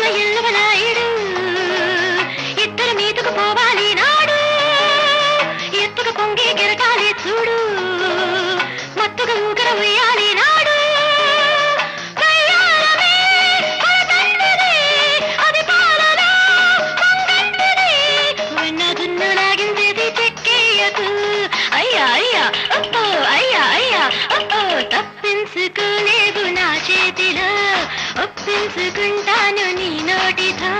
ఎత్తుల ఎల్లవనాయుడు ఇద్దరు మీదకు పోవాలి నాడు ఎత్తుకు పొంగి గిరకాలి చూడు మత్తుగా ఊగర ఉయ్యాలి నాడు అది పాలలో పొంగంటిది విన్నదున్ను లాగించేది చెక్కేయకు అయ్యా అయ్యా అప్పో అయ్యా అయ్యా అప్పో తప్పించుకోలేవు నా చేతిలో ఒప్పించుకుంటాను నీ నోటితో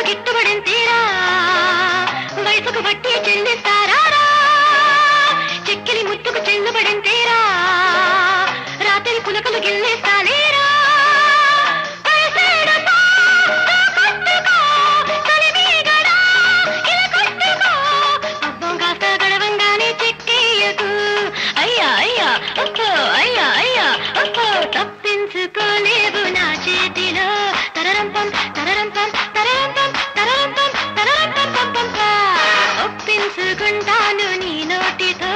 గిట్టుబడింతీరా వయసుకు బట్టి చెల్లిస్తారా చెక్కిలి ముత్తుకు చెల్లుబడింతీరా రాత్రి పులకలు గిల్లేస్తాలేరా గడవంగానే చెక్కేయకు అయ్యా అయ్యా ఒప్పో అయ్యా అయ్యా ఒప్పో తప్పించుకోలేవు నా చేతిలో తరరంపం తరరంపం ఒప్పించుకుంటాను నీ నోటితో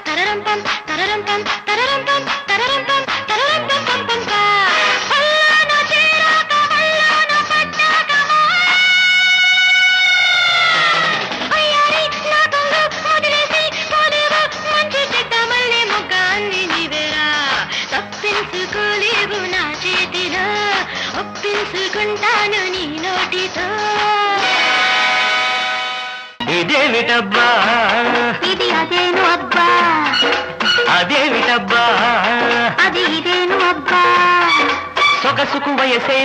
తరరంపం తరరంపం తరరంపం తరరంపం తరరంపం పంపంప హల్లాను చేరాక హల్లాను పట్టాక అయ్యారి నా కొంగు వదిలేసి పోలేవు మంచి చెడ్డ మళ్ళీ మొగ్గ అన్ని నీవేరా తప్పించుకోలేవు నా చేతిలో ఒప్పించుకుంటాను నీ నోటితో ఇదేమిటబ్బా ఇది అదేను అబ్బా అదేమిటబ్బా అది ఇదేను అబ్బా సొగసుకు వయసే